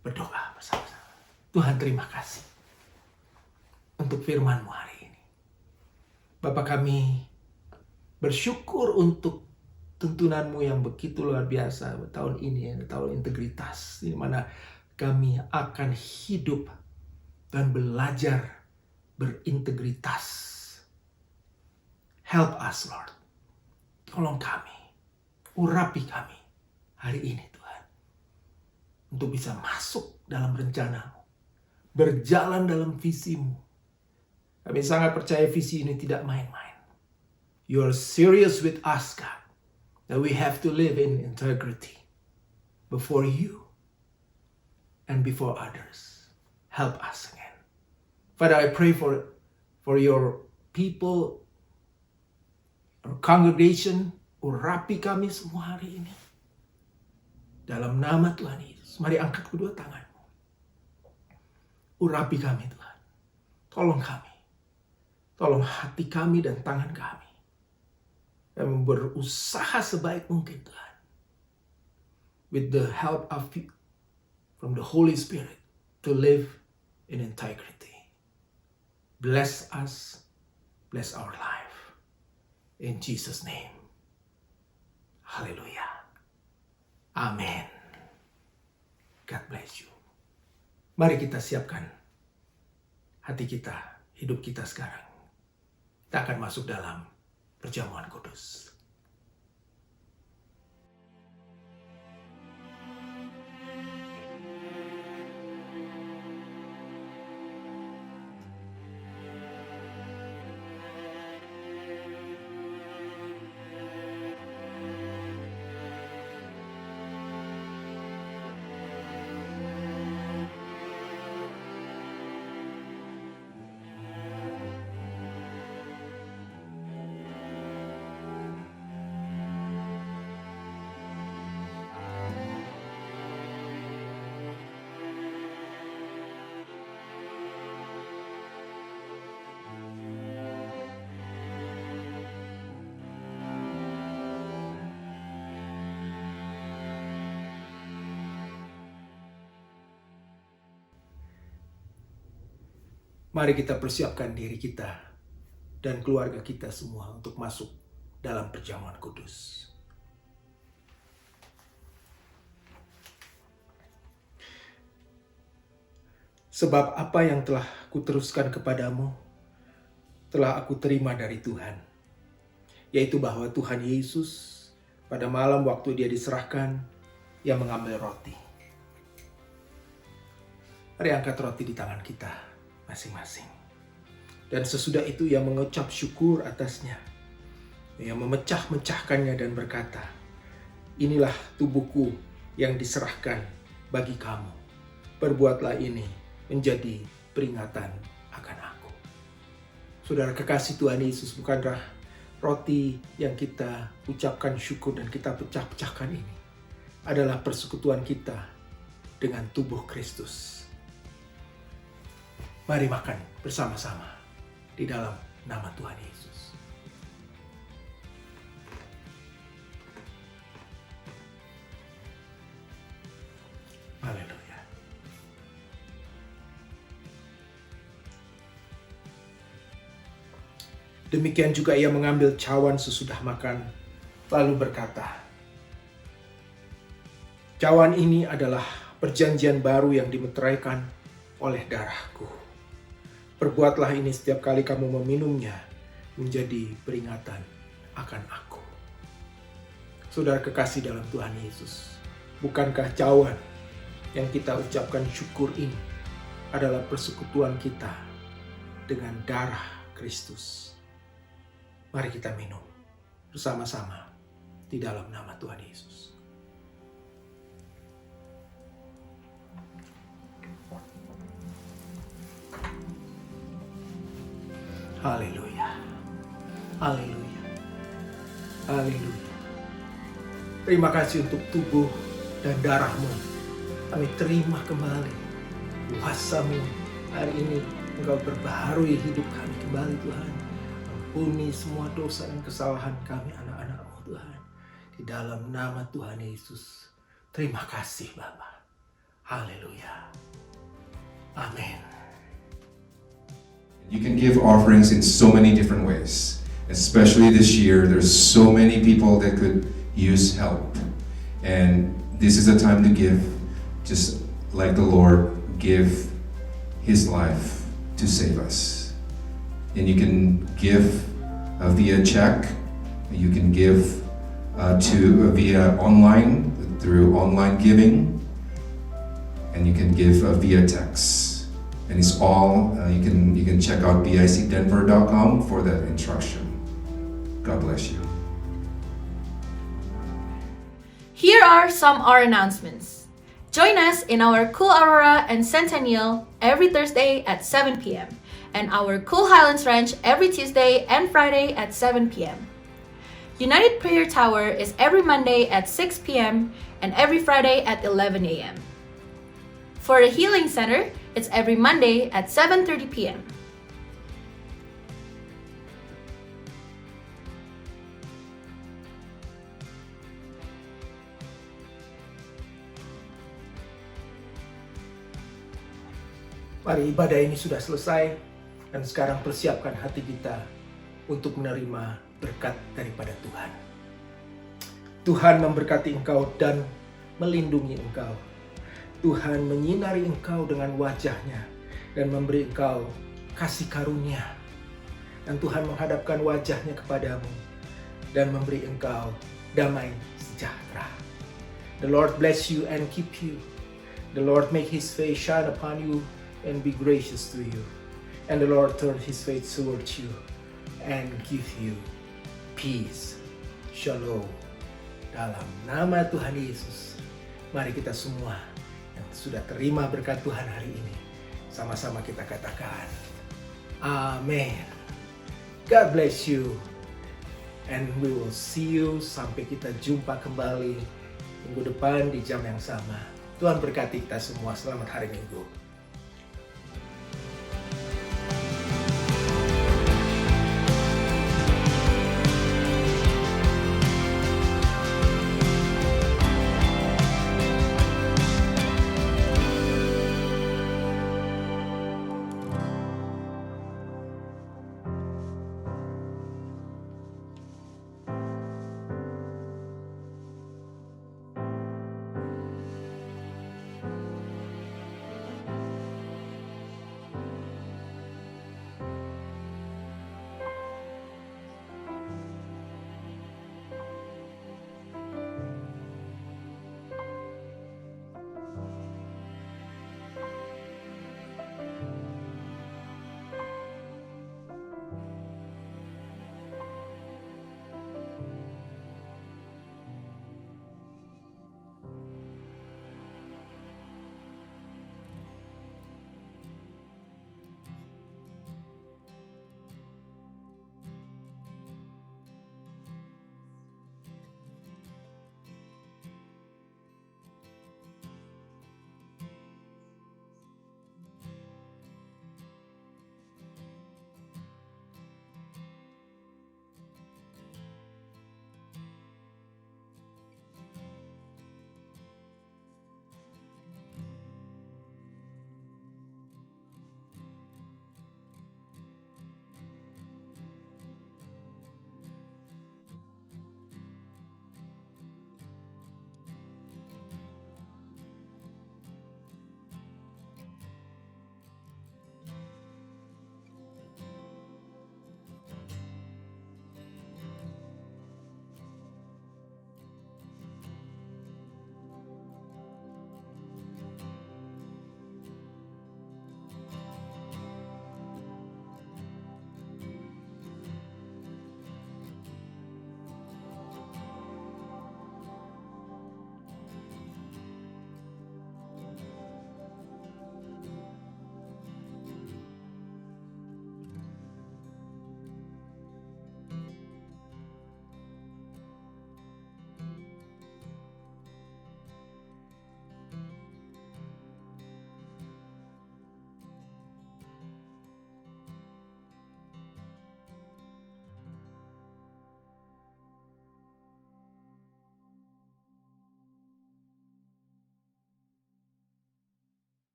berdoa bersama-sama. Tuhan, terima kasih untuk firman-Mu hari ini. Bapa, kami bersyukur untuk tuntunan-Mu yang begitu luar biasa tahun ini, tahun integritas, di mana kami akan hidup dan belajar berintegritas. Help us, Lord. Tolong kami, urapi kami hari ini, Tuhan, untuk bisa masuk dalam rencana-Mu, berjalan dalam visi-Mu. Kami sangat percaya visi ini tidak main-main. You are serious with us, God, that we have to live in integrity before you and before others. Help us again. Father, I pray for your people, our congregation, urapi kami semua hari ini. Dalam nama Tuhan Yesus, mari angkat kedua tanganmu. Urapi kami, Tuhan. Tolong kami. Tolong hati kami dan tangan kami. Kami berusaha sebaik mungkin, Tuhan. With the help of you, from the Holy Spirit, to live in integrity. Bless us, bless our life. In Jesus' name. Hallelujah. Amen. God bless you. Mari kita siapkan hati kita, hidup kita sekarang. Kita akan masuk dalam perjamuan kudus. Mari kita persiapkan diri kita dan keluarga kita semua untuk masuk dalam perjamuan kudus. Sebab apa yang telah kuteruskan kepadamu, telah aku terima dari Tuhan. Yaitu bahwa Tuhan Yesus pada malam waktu dia diserahkan, ia mengambil roti. Mari angkat roti di tangan kita masing-masing. Dan sesudah itu ia mengucap syukur atasnya. Ia memecah-mecahkannya dan berkata, inilah tubuhku yang diserahkan bagi kamu. Perbuatlah ini menjadi peringatan akan aku. Saudara kekasih Tuhan Yesus, bukanlah roti yang kita ucapkan syukur dan kita pecah-pecahkan ini adalah persekutuan kita dengan tubuh Kristus. Mari makan bersama-sama di dalam nama Tuhan Yesus. Haleluya. Demikian juga ia mengambil cawan sesudah makan, lalu berkata, cawan ini adalah perjanjian baru yang dimeteraikan oleh darahku. Perbuatlah ini setiap kali kamu meminumnya menjadi peringatan akan aku. Saudara kekasih dalam Tuhan Yesus, bukankah cawan yang kita ucapkan syukur ini adalah persekutuan kita dengan darah Kristus? Mari kita minum bersama-sama di dalam nama Tuhan Yesus. Haleluya. Haleluya. Haleluya. Terima kasih untuk tubuh dan darah-Mu. Kami terima kembali kuasa-Mu hari ini. Engkau berbaharui hidup kami kembali Tuhan. Ampuni semua dosa dan kesalahan kami anak-anak-Mu Tuhan. Di dalam nama Tuhan Yesus. Terima kasih Bapa. Haleluya. Amin. You can give offerings in so many different ways. Especially this year, there's so many people that could use help. And this is a time to give, just like the Lord gave His life to save us. And you can give via check, you can give via online, through online giving, and you can give via text. And it's all, you can check out bicdenver.com for that instruction. God bless you. Here are some our announcements. Join us in our Cool Aurora and Centennial every Thursday at 7 p.m. and our Cool Highlands Ranch every Tuesday and Friday at 7 p.m. United Prayer Tower is every Monday at 6 p.m. and every Friday at 11 a.m. For the Healing Center, it's every Monday at 7:30 p.m. Mari ibadah ini sudah selesai dan sekarang persiapkan hati kita untuk menerima berkat daripada Tuhan. Tuhan memberkati engkau dan melindungi engkau. Tuhan menyinari engkau dengan wajah-Nya dan memberi engkau kasih karunia. Dan Tuhan menghadapkan wajah-Nya kepadamu dan memberi engkau damai sejahtera. The Lord bless you and keep you. The Lord make His face shine upon you and be gracious to you. And the Lord turn His face towards you and give you peace. Shalom. Dalam nama Tuhan Yesus, mari kita semua yang sudah terima berkat Tuhan hari ini, sama-sama kita katakan, Amin. God bless you. And we will see you sampai kita jumpa kembali minggu depan di jam yang sama. Tuhan berkati kita semua. Selamat hari Minggu.